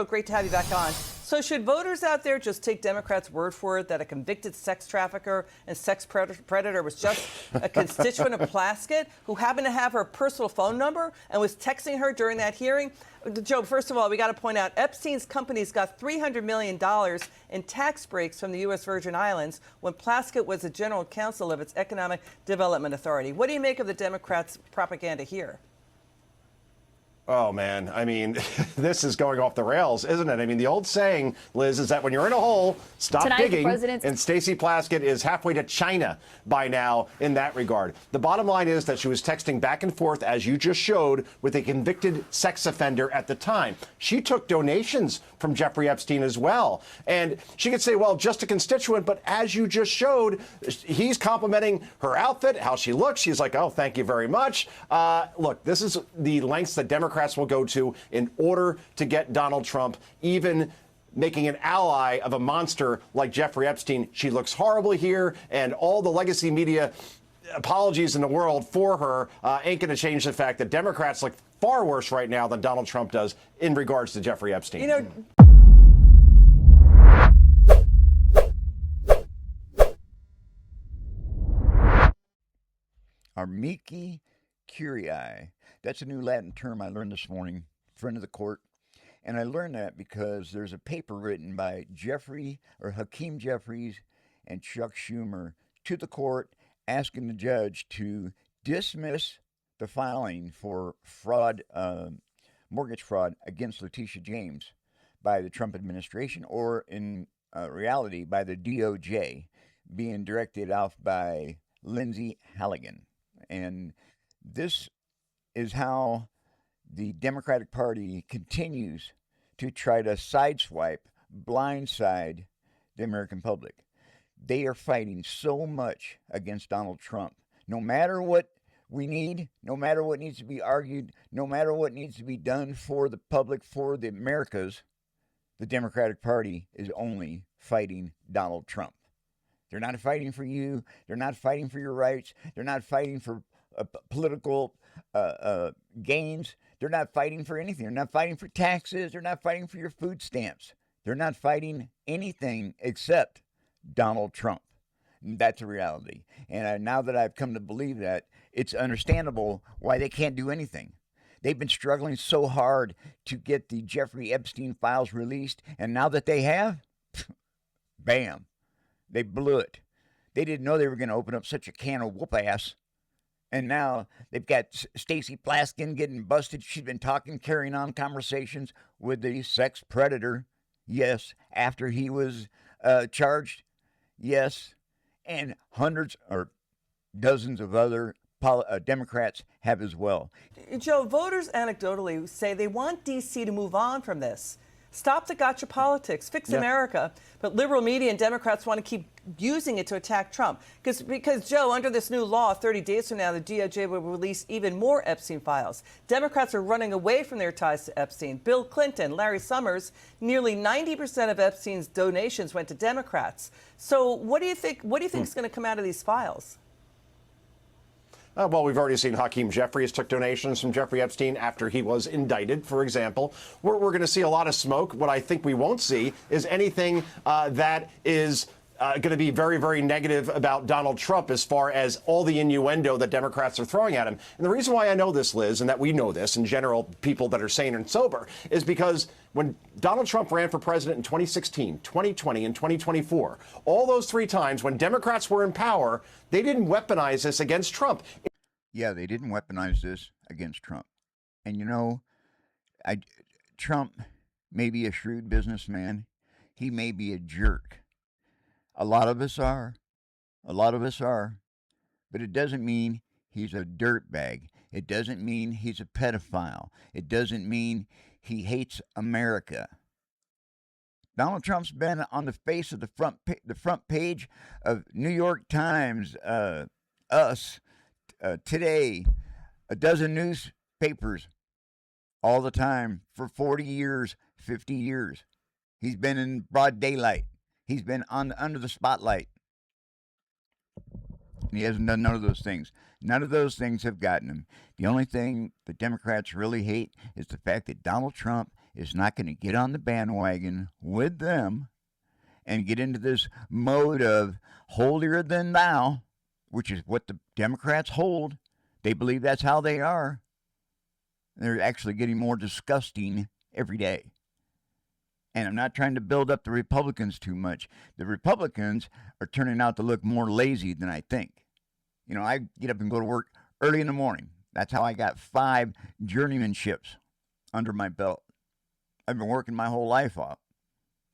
Great to have you back on. So should voters out there just take Democrats' word for it that a convicted sex trafficker and sex predator was just a constituent of Plaskett who happened to have her personal phone number and was texting her during that hearing? Joe, first of all, we got to point out Epstein's companies got $300 million in tax breaks from the U.S. Virgin Islands when Plaskett was the general counsel of its Economic Development Authority. What do you make of the Democrats' propaganda here? Oh, man. I mean, this is going off the rails, isn't it? I mean, the old saying, Liz, is that when you're in a hole, stop digging. And Stacey Plaskett is halfway to China by now in that regard. The bottom line is that she was texting back and forth, as you just showed, with a convicted sex offender at the time. She took donations from Jeffrey Epstein as well. And she could say, well, just a constituent. But as you just showed, he's complimenting her outfit, how she looks. She's like, oh, thank you very much. Look, this is the lengths that Democrats will go to in order to get Donald Trump, even making an ally of a monster like Jeffrey Epstein. She looks horrible here, and all the legacy media apologies in the world for her ain't going to change the fact that Democrats look far worse right now than Donald Trump does in regards to Jeffrey Epstein. You know, Amici curiae. That's a new Latin term I learned this morning, friend of the court. And I learned that because there's a paper written by Hakeem Jeffries and Chuck Schumer to the court asking the judge to dismiss the filing for fraud, mortgage fraud against Letitia James by the Trump administration, or in reality by the DOJ, being directed off by Lindsey Halligan. And this is how the Democratic Party continues to try to sideswipe, blindside the American public. They are fighting so much against Donald Trump. No matter what we need, no matter what needs to be argued, no matter what needs to be done for the public, for the Americas, the Democratic Party is only fighting Donald Trump. They're not fighting for you. They're not fighting for your rights. They're not fighting for political gains. They're not fighting for anything. They're not fighting for taxes. They're not fighting for your food stamps. They're not fighting anything except Donald Trump. That's a reality. And now that I've come to believe that, it's understandable why they can't do anything. They've been struggling so hard to get the Jeffrey Epstein files released, and now that they have, bam, they blew it. They didn't know they were going to open up such a can of whoop ass. And now they've got Stacey Plaskett getting busted. She's been carrying on conversations with the sex predator. Yes, after he was charged. Yes. And hundreds or dozens of other Democrats have as well. Joe, voters anecdotally say they want D.C. to move on from this. Stop the gotcha politics, fix America. But liberal media and Democrats want to keep using it to attack Trump. Because, Joe, under this new law, 30 days from now, the DOJ will release even more Epstein files. Democrats are running away from their ties to Epstein. Bill Clinton, Larry Summers, nearly 90% of Epstein's donations went to Democrats. So what do you think is going to come out of these files? Well, we've already seen Hakeem Jeffries took donations from Jeffrey Epstein after he was indicted, for example. We're going to see a lot of smoke. What I think we won't see is anything that is going to be very, very negative about Donald Trump as far as all the innuendo that Democrats are throwing at him. And the reason why I know this, Liz, and that we know this in general, people that are sane and sober, is because when Donald Trump ran for president in 2016, 2020, and 2024, all those three times when Democrats were in power, they didn't weaponize this against Trump. Yeah, they didn't weaponize this against Trump. And, you know, Trump may be a shrewd businessman. He may be a jerk. A lot of us are. A lot of us are. But it doesn't mean he's a dirtbag. It doesn't mean he's a pedophile. It doesn't mean he hates America. Donald Trump's been on the face of the front page of New York Times, Us, Today, a dozen newspapers, all the time for 40 years, 50 years. He's been in broad daylight. He's been under the spotlight. And he hasn't done none of those things. None of those things have gotten him. The only thing the Democrats really hate is the fact that Donald Trump is not going to get on the bandwagon with them and get into this mode of holier than thou, which is what the Democrats hold. They believe that's how they are. They're actually getting more disgusting every day. And I'm not trying to build up the Republicans too much. The Republicans are turning out to look more lazy than I think. You know, I get up and go to work early in the morning. That's how I got 5 journeymanships under my belt. I've been working my whole life off.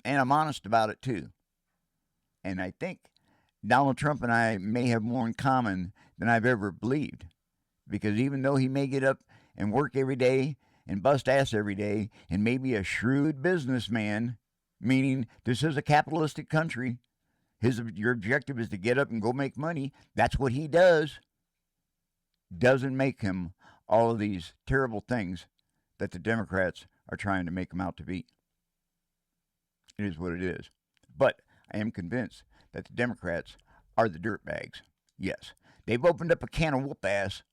And I'm honest about it too. And I think Donald Trump and I may have more in common than I've ever believed. Because even though he may get up and work every day and bust ass every day and may be a shrewd businessman, meaning this is a capitalistic country, your objective is to get up and go make money. That's what he does. Doesn't make him all of these terrible things that the Democrats are trying to make him out to be. It is what it is. But I am convinced that the Democrats are the dirtbags. Yes, they've opened up a can of whoop ass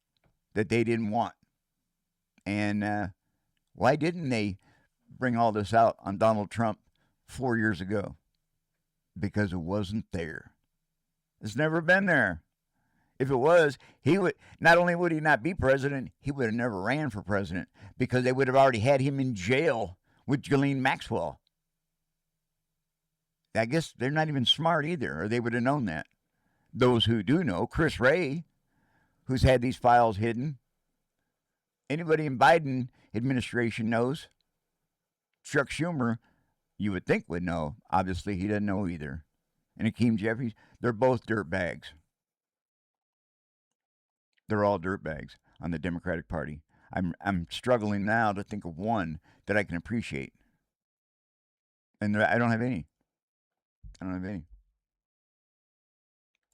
that they didn't want. And why didn't they bring all this out on Donald Trump 4 years ago? Because it wasn't there. It's never been there. If it was, he would not only would he not be president, he would have never ran for president because they would have already had him in jail with Ghislaine Maxwell. I guess they're not even smart either, or they would have known that. Those who do know, Chris Wray, who's had these files hidden. Anybody in Biden administration knows. Chuck Schumer, you would think would know. Obviously, he doesn't know either. And Hakeem Jeffries, they're both dirtbags. They're all dirtbags on the Democratic Party. I'm struggling now to think of one that I can appreciate. And I don't have any. I don't have any.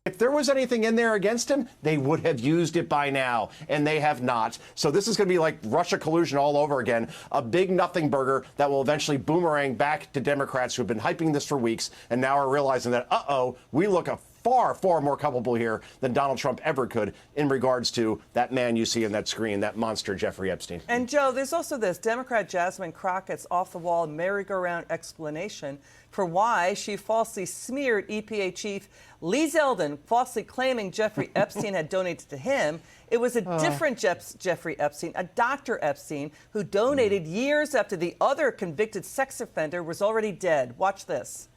If there was anything in there against him, they would have used it by now, and they have not. So this is going to be like Russia collusion all over again, a big nothing burger that will eventually boomerang back to Democrats who have been hyping this for weeks and now are realizing that, we look a far, far more culpable here than Donald Trump ever could in regards to that man you see on that screen, that monster Jeffrey Epstein. And Joe, there's also this Democrat Jasmine Crockett's off-the-wall merry-go-round explanation for why she falsely smeared EPA chief Lee Zeldin, falsely claiming Jeffrey Epstein had donated to him. It was a different Jeffrey Epstein, a Dr. Epstein, who donated years after the other convicted sex offender was already dead. Watch this.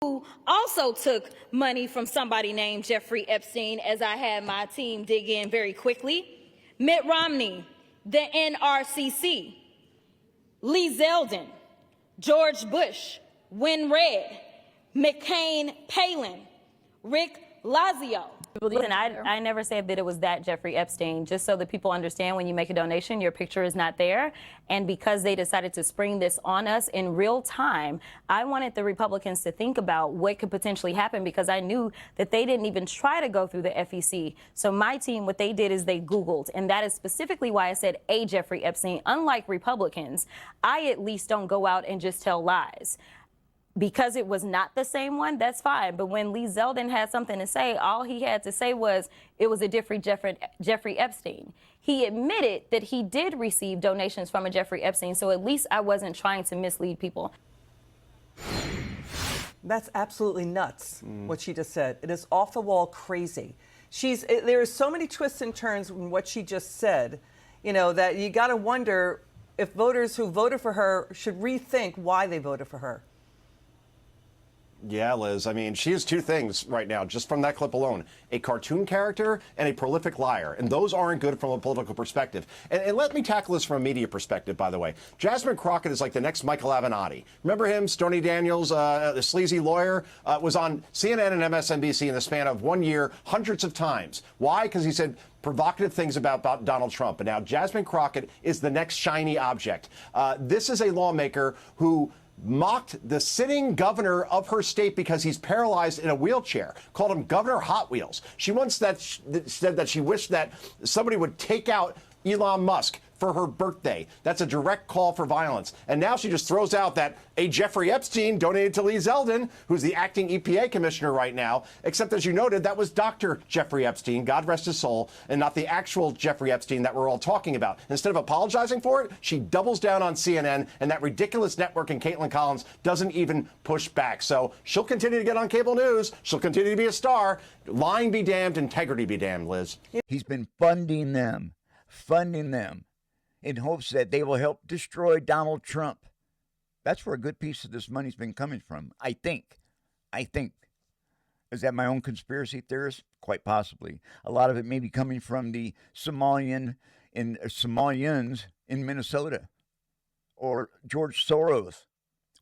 Who also took money from somebody named Jeffrey Epstein, as I had my team dig in very quickly. Mitt Romney, the NRCC, Lee Zeldin, George Bush, Win Red, McCain Palin, Rick Lazio. Listen, I never said that it was that Jeffrey Epstein, just so that people understand when you make a donation, your picture is not there. And because they decided to spring this on us in real time, I wanted the Republicans to think about what could potentially happen because I knew that they didn't even try to go through the FEC. So my team, what they did is they Googled, and that is specifically why I said a Jeffrey Epstein. Unlike Republicans, I at least don't go out and just tell lies. Because it was not the same one, that's fine. But when Lee Zeldin had something to say, all he had to say was it was a different Jeffrey Epstein. He admitted that he did receive donations from a Jeffrey Epstein, so at least I wasn't trying to mislead people. That's absolutely nuts, what she just said. It is off the wall crazy. There are so many twists and turns in what she just said, that you got to wonder if voters who voted for her should rethink why they voted for her. Yeah, Liz. I mean, she is two things right now, just from that clip alone. A cartoon character and a prolific liar. And those aren't good from a political perspective. And let me tackle this from a media perspective, by the way. Jasmine Crockett is like the next Michael Avenatti. Remember him? Stormy Daniels, the sleazy lawyer, was on CNN and MSNBC in the span of 1 year hundreds of times. Why? Because he said provocative things about Donald Trump. And now Jasmine Crockett is the next shiny object. This is a lawmaker who mocked the sitting governor of her state because he's paralyzed in a wheelchair, called him Governor Hot Wheels. She once said that she wished that somebody would take out Elon Musk for her birthday. That's a direct call for violence. And now she just throws out that a Jeffrey Epstein donated to Lee Zeldin, who's the acting EPA commissioner right now, except as you noted, that was Dr. Jeffrey Epstein, God rest his soul, and not the actual Jeffrey Epstein that we're all talking about. Instead of apologizing for it, she doubles down on CNN, and that ridiculous network and Caitlin Collins doesn't even push back. So she'll continue to get on cable news. She'll continue to be a star. Lying be damned, integrity be damned, Liz. He's been funding them in hopes that they will help destroy Donald Trump. That's where a good piece of this money's been coming from, I think. Is that my own conspiracy theorist? Quite possibly. A lot of it may be coming from the Somalians in Minnesota or George Soros.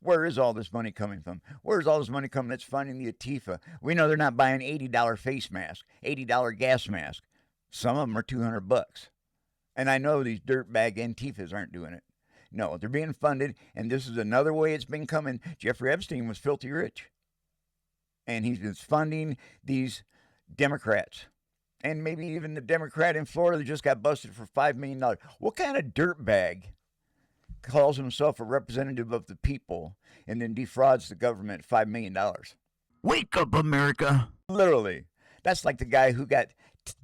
Where is all this money coming from? Where is all this money coming that's funding the Antifa? We know they're not buying $80 face mask, $80 gas mask. Some of them are $200. And I know these dirtbag Antifas aren't doing it. No, they're being funded, and this is another way it's been coming. Jeffrey Epstein was filthy rich. And he's been funding these Democrats. And maybe even the Democrat in Florida that just got busted for $5 million. What kind of dirtbag calls himself a representative of the people and then defrauds the government $5 million? Wake up, America. Literally. That's like the guy who got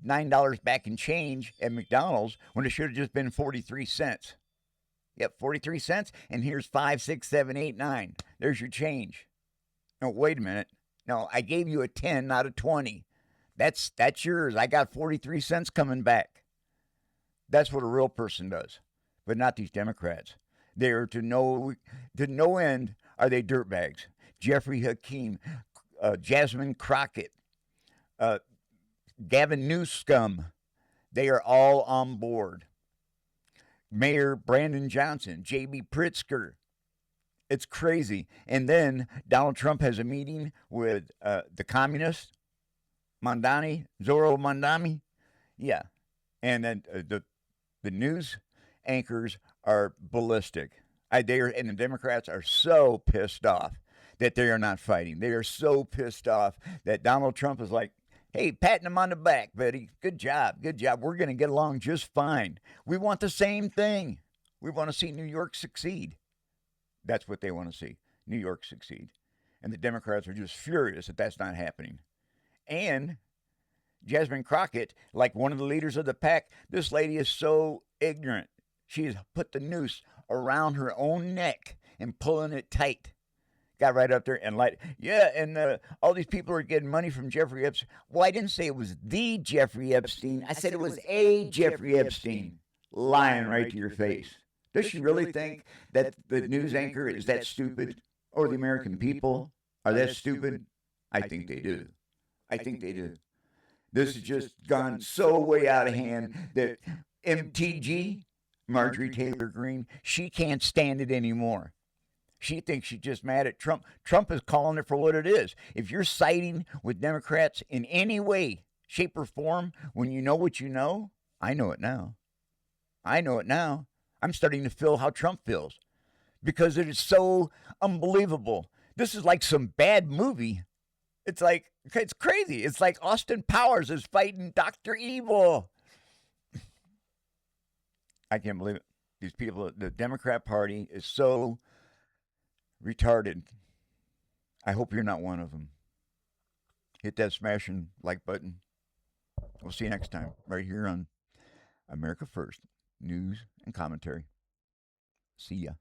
$9 back in change at McDonald's when it should have just been 43 cents. Yep, 43 cents, and here's 5, 6, 7, 8, 9. There's your change. No, wait a minute. No, I gave you a 10, not a 20. That's yours. I got 43 cents coming back. That's what a real person does, but not these Democrats. They are to no end are they dirtbags. Jeffrey Hakeem, Jasmine Crockett, Gavin Newsom, they are all on board. Mayor Brandon Johnson, J.B. Pritzker. It's crazy. And then Donald Trump has a meeting with the communist, Zoro Mandani. Yeah. And then the news anchors are ballistic. And the Democrats are so pissed off that they are not fighting. They are so pissed off that Donald Trump is like, hey, patting him on the back, buddy. Good job. Good job. We're going to get along just fine. We want the same thing. We want to see New York succeed. That's what they want to see, New York succeed. And the Democrats are just furious that that's not happening. And Jasmine Crockett, like one of the leaders of the pack, this lady is so ignorant. She has put the noose around her own neck and pulling it tight. Got right up there and and all these people are getting money from Jeffrey Epstein. Well, I didn't say it was the Jeffrey Epstein. I said it was a Jeffrey Epstein. Lying right to your face. Does she really think that the news anchor is that stupid? Or the American people are that stupid? I think they do. I think they do. This has just gone so way out of hand that MTG, Marjorie Taylor Greene, she can't stand it anymore. She thinks she's just mad at Trump. Trump is calling it for what it is. If you're siding with Democrats in any way, shape, or form, when you know what you know, I know it now. I know it now. I'm starting to feel how Trump feels because it is so unbelievable. This is like some bad movie. It's crazy. It's like Austin Powers is fighting Dr. Evil. I can't believe it. These people, the Democrat Party is so retarded. I hope you're not one of them. Hit that smashing like button. We'll see you next time right here on America First News and Commentary. See ya.